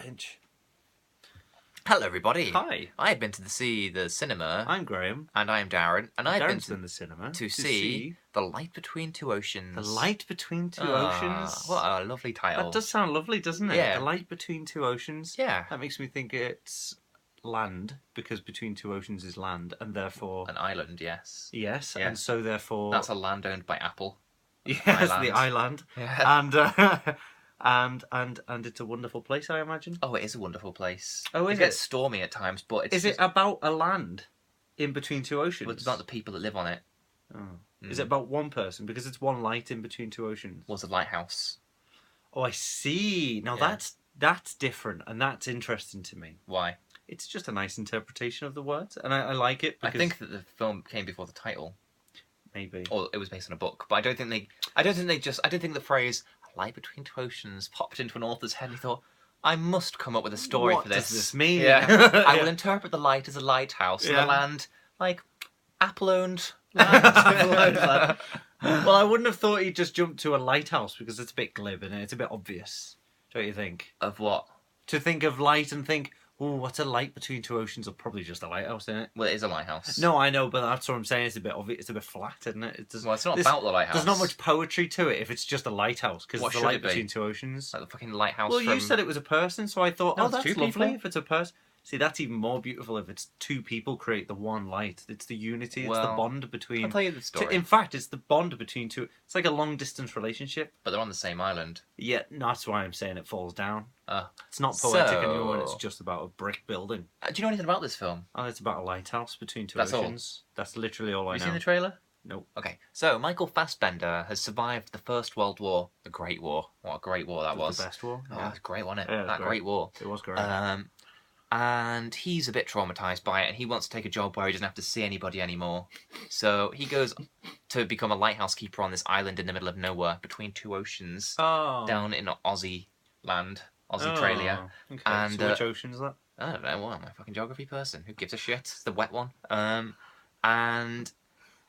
Pinch. Hello, everybody. Hi. I've been to see the cinema. I'm Graham. And I'm Darren. And I've been Darren's to the cinema to see The Light Between Two Oceans. The Light Between Two Oceans. What a lovely title. That does sound lovely, doesn't it? Yeah. The Light Between Two Oceans. Yeah. That makes me think it's land, because between two oceans is land, and therefore... An island, yes. Yes, Yeah. and so therefore... That's a land owned by Apple. Yes, island. the island. Yeah. And it's a wonderful place, I imagine. Oh, it is a wonderful place. Oh, is it gets stormy at times, but it's Is it about a land in between two oceans? Well, it's not the people that live on it. Oh. Is it about one person? Because it's one light in between two oceans. Was a lighthouse. Oh, I see. Now Yeah. that's different, and that's interesting to me. Why? It's just a nice interpretation of the words, and I like it. Because I think that the film came before the title. Maybe. Or it was based on a book, but I don't think the phrase "light between two oceans" popped into an author's head and he thought, I must come up with a story What for this. does this mean? Yeah. I will interpret the light as a lighthouse and Yeah. the land like Apple-owned land. Well, I wouldn't have thought he'd just jump to a lighthouse, because it's a bit glib and it's a bit obvious, don't you think? Of what? To think of light and think, oh, what's a light between two oceans? Or probably just a lighthouse, isn't it? Well, it is a lighthouse. No, I know, but that's what I'm saying. It's a bit obvious. It's a bit flat, isn't it? Well, it's not about the lighthouse. There's not much poetry to it if it's just a lighthouse, because What it's a should light it be? between two oceans. Like the fucking lighthouse. Well, from... you said it was a person, so I thought, No, oh, it's that's two lovely people. if it's a person. See, that's even more beautiful if it's two people create the one light. It's the unity, it's the Well, bond between... I'll tell you the story. In fact, it's the bond between two... It's like a long-distance relationship. But they're on the same island. Yeah, that's why I'm saying it falls down. Oh. It's not poetic So- anymore, and it's just about a brick building. Do you know anything about this film? And it's about a lighthouse between two That's all? oceans. That's literally all I Have you know. seen the trailer? Nope. Okay, so Michael Fassbender has survived the First World War, the Great War. What a great war that was. The best war. Oh, it's great, wasn't it? Yeah, it was That great. great war. It was great. And he's a bit traumatised by it, and he wants to take a job where he doesn't have to see anybody anymore. So he goes to become a lighthouse keeper on this island in the middle of nowhere, between two oceans, down in Aussie land, Australia. Okay, And, so which ocean is that? I don't know, well, I'm a fucking geography person. Who gives a shit? It's the wet one. And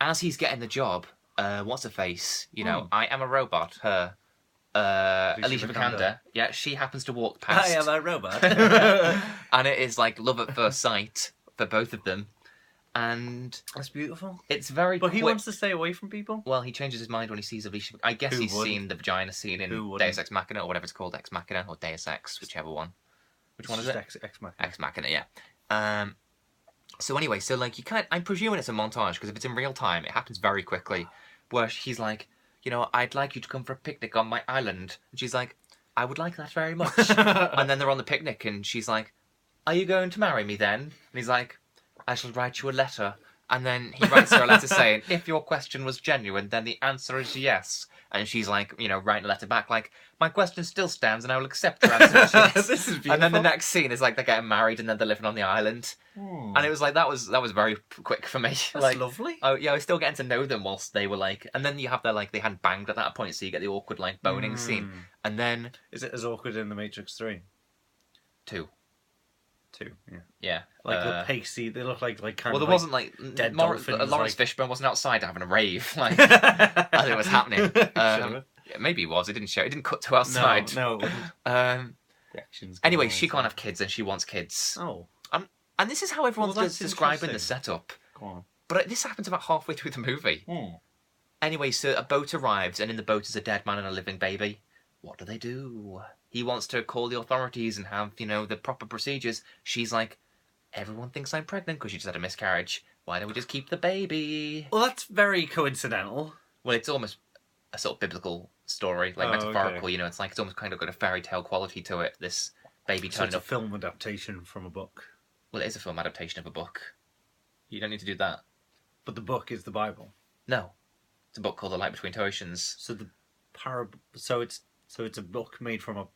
as he's getting the job, what's her face? You know, I Am a Robot, her. Alicia Vikander. Yeah, she happens to walk past. I am a robot. And it is like love at first sight for both of them. And That's beautiful. it's very But he quick. wants to stay away from people? Well, he changes his mind when he sees Alicia. I guess Who he's wouldn't? seen the vagina scene Who in wouldn't? Deus Ex Machina, or whatever it's called, Ex Machina, or Deus Ex, whichever one. Which one is it? X-Machina. Ex Machina, yeah. So anyway, so like you can't. I'm presuming it's a montage, because if it's in real time, it happens very quickly. Where he's like, you know, I'd like you to come for a picnic on my island, and she's like, I would like that very much. And then they're on the picnic, and she's like, are you going to marry me then? And he's like, I shall write you a letter. And then he writes her a letter saying, if your question was genuine, then the answer is yes. And she's like, you know, writing a letter back like, my question still stands and I will accept your answer. This is beautiful. And then the next scene is like they're getting married and then they're living on the island. And it was like, that was very quick for me. That's like, lovely. Oh yeah, I was still getting to know them whilst they were like, and then you have their like, they hadn't banged at that point, so you get the awkward like boning scene. And then Is it as awkward in The Matrix 3? 2. 2, yeah. Yeah. Like the pasty, they look like kind Well, of there like wasn't like dead Lawrence dolphins, like... Fishburne wasn't outside having a rave like as it was happening. Should've. Yeah, maybe he was. It didn't show. It didn't cut to outside. No, it wouldn't. The action's going Anyway, on she inside. can't have kids, and she wants kids. Oh, And this is how everyone's Well, that's describing the interesting. setup. go on. But this happens about halfway through the movie. Anyway, so a boat arrives, and in the boat is a dead man and a living baby. What do? He wants to call the authorities and have, you know, the proper procedures. She's like, everyone thinks I'm pregnant because she just had a miscarriage. Why don't we just keep the baby? Well, that's very coincidental. Well, it's almost a sort of biblical story, like Oh, metaphorical, okay. you know. It's like it's almost kind of got a fairy tale quality to it, this baby So turning it's a up. film adaptation from a book. Well, it is a film adaptation of a book. You don't need to do that. But the book is the Bible. No. It's a book called The Light Between Two Oceans. So the so it's a book made from a...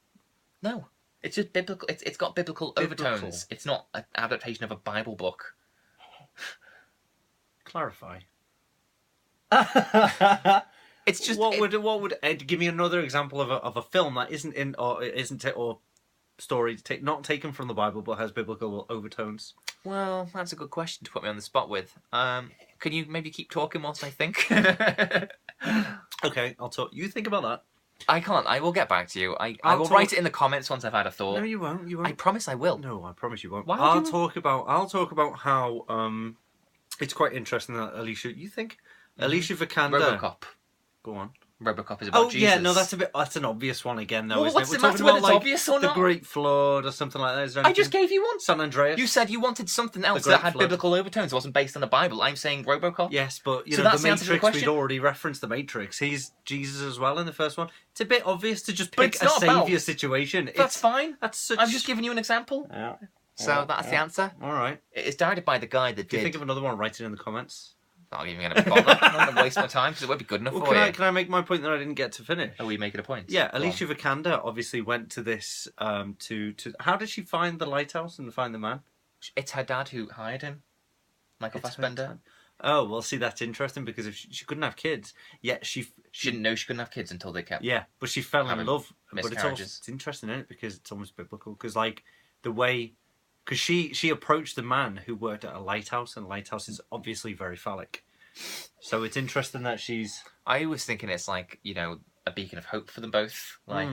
No. It's just biblical. It's got biblical overtones. It's not an adaptation of a Bible book. Clarify. It's just... What would Ed give me another example of a film that or story not taken from the Bible but has biblical overtones? Well, that's a good question to put me on the spot with. Can you maybe keep talking whilst I think? Okay, I'll talk. You think about that. I can't. I will get back to you. I I'll will talk- write it in the comments once I've had a thought. No, you won't. You won't. I promise I will. No, I promise you won't. Why would I'll you- talk about how it's quite interesting that Alicia. You think Alicia Vikander? RoboCop. Go on. RoboCop is about Oh Jesus. yeah, no, that's an obvious one again, though. Well, isn't what's it? the We're matter talking whether about it's like obvious or the not? Great Flood or something like that. Is there I just anything- gave you one. San Andreas. You said you wanted something else Great that had Flood. biblical overtones. It wasn't based on the Bible. I'm saying RoboCop. Yes, but you So know that's the the answer to the Matrix. We'd question? already referenced the Matrix. He's Jesus as well in the first one. It's a bit obvious to just But pick it's a not about- savior situation. That's fine. That's such. I'm just giving you an example. Yeah. So that's the answer. All right. It's directed by the guy that If you did. think of another one, write it in the comments. Not even going to bother. I'm not going to waste my time because it won't be good enough Well, for you. can I make my point that I didn't get to finish? Are we making a point? Yeah, Go on. Alicia Vikander obviously went to this to how did she find the lighthouse and find the man? It's her dad who hired him. Michael It's her Fassbender. dad. Oh, well, see, that's interesting because if she couldn't have kids, yet She didn't know she couldn't have kids until they kept. yeah, but she fell in Having love. But it's also miscarriages. it's interesting, isn't it? Because it's almost biblical. Because like the way, because she approached the man who worked at a lighthouse, and lighthouse is obviously very phallic. So it's interesting that she's I was thinking it's like, a beacon of hope for them both. Like,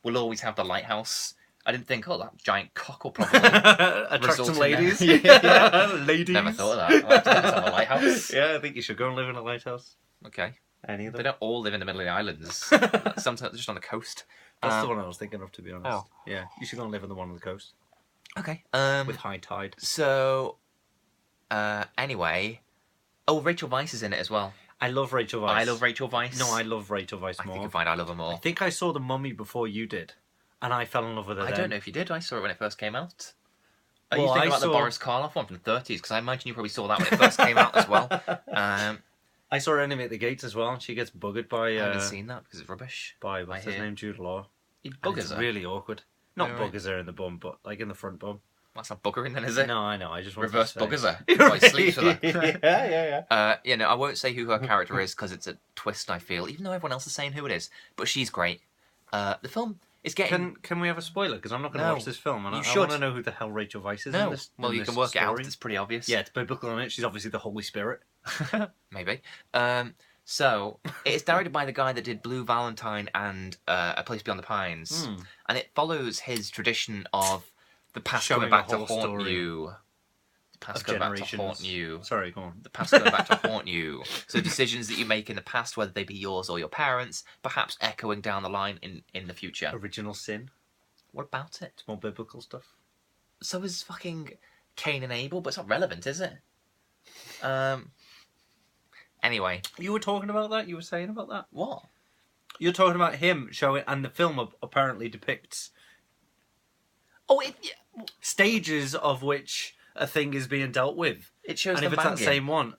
we'll always have the lighthouse. I didn't think, that giant cock will probably attract result some in ladies. Yeah. Ladies. Never thought of that. I'll have to get this on a lighthouse. Yeah, I think you should go and live in a lighthouse. Okay. Any of They them? don't all live in the middle of the islands. Sometimes just on the coast. That's the one I was thinking of, to be honest. Oh. Yeah, you should go and live on the one on the coast Okay. with high tide. So, anyway. Oh, Rachel Weisz is in it as well. I love Rachel Weisz. I love Rachel Weisz. No, I love Rachel Weisz I more. think you'll find I love her I more. think I saw The Mummy before you did, and I fell in love with her I then. don't know if you did. I saw it when it first came out. Are Well, you thinking I about the saw- Boris Karloff one from the 30s? Because I imagine you probably saw that when it first came out as well. I saw her Enemy at the Gates as well, and she gets buggered by I haven't seen that because it's rubbish. by what's his hear. name, Jude Law. He And buggers it's her. really awkward. Not Alright. buggers her in the bum, but like in the front bum. That's not buggering then, is it? No, I know. I just want Reverse to say. buggers her. That's why he sleeps with her. yeah. No, I won't say who her character is because it's a twist, I feel, even though everyone else is saying who it is. But she's great. The film is getting... Can we have a spoiler? Because I'm not going to No. watch this film, and You I should. want to know who the hell Rachel Weisz is. No. In this, Well, in you this can work it out. story. It's pretty obvious. Yeah, it's biblical on it. She's obviously the Holy Spirit. Maybe. So, it's directed by the guy that did Blue Valentine and A Place Beyond the Pines. And it follows his tradition of the past Showing going back a to whole haunt story you. The past Of going back to generations. haunt you. Sorry, go on. The past going back to haunt you. So decisions that you make in the past, whether they be yours or your parents, perhaps echoing down the line in the future. Original sin. What about it? It's more biblical stuff. So is fucking Cain and Abel, but it's not relevant, is it? Anyway. You were talking about that? You were saying about that? What? You're talking about him showing, and the film apparently depicts Oh, stages of which a thing is being dealt with. it shows And them if it's that banging. same one.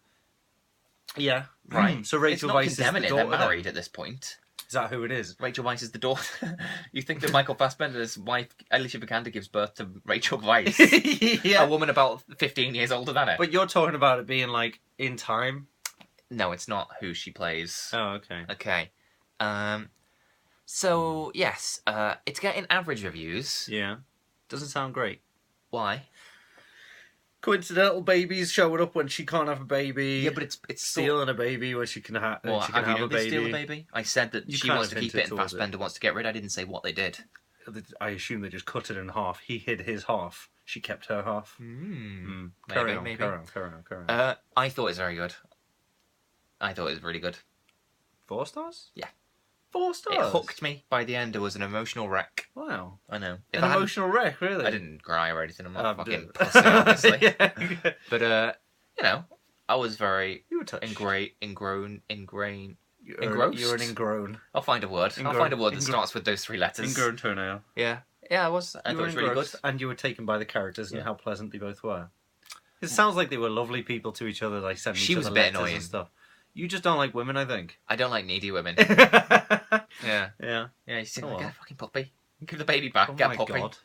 Yeah. Right. So Rachel it's not Weisz is the condemning it. daughter. They're then? married at this point. Is that who it is? Rachel Weisz is the daughter. You think that Michael Fassbender's wife, Alicia Vikander, gives birth to Rachel Weisz? Yeah. A woman about 15 years older than her. But you're talking about it being like in time. No, it's not who she plays. Oh, okay. Okay. So, yes, it's getting average reviews. Yeah. Doesn't sound great. Why? Coincidental babies showing up when she can't have a baby. Yeah, but it's stealing a baby when she can, Well, she how can do you have know a they baby. steal the baby? I said that You she kind wants of to keep hinted it and towards it. Fassbender wants to get rid. I didn't say what they did. I assume they just cut it in half. He hid his half. She kept her half. Carry on, Maybe. carry on. I thought it was very good. I thought it was really good. 4 stars? Yeah. 4 stars? It hooked me by the end. It was an emotional wreck. Wow. I know. An emotional wreck, really? I didn't cry or anything. I'm not fucking d- pussy, obviously. Yeah. But, I was very You were touched. ingrained. You're engrossed? an ingrown. I'll find a word. I'll find a word that starts with those 3 letters. Ingrown toenail. Yeah. Yeah, I was. I You thought were it was really good. engrossed, and you were taken by the characters and Yeah. how pleasant they both were. It sounds like they were lovely people to each other, like sending She each was other a bit letters annoying. and stuff. You just don't like women, I think. I don't like needy women. Yeah. Yeah. Yeah. Yeah, you see, Oh, get well. a fucking puppy. Give the baby back. Oh get my a puppy. god.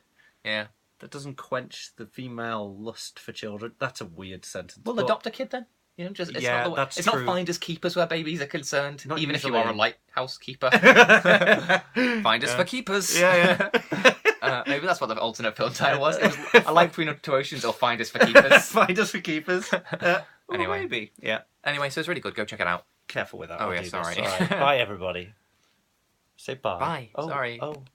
Yeah. That doesn't quench the female lust for children. That's a weird sentence. Well, but- adopt a kid then. It's Yeah, not the way, that's it's true. not finders keepers where babies are concerned. Not even if you usually. are a lighthouse keeper. Finders Yeah. for keepers. Yeah, Maybe that's what the alternate film title was. It was A Life Between Two Oceans or Finders for Keepers. Find us for keepers. Anyway. Maybe. Yeah. Anyway, so it's really good. Go check it out. Careful with that. Oh, I'll yeah, do this. sorry. All right. Bye, everybody. Say bye. Bye. Oh, Sorry. Oh.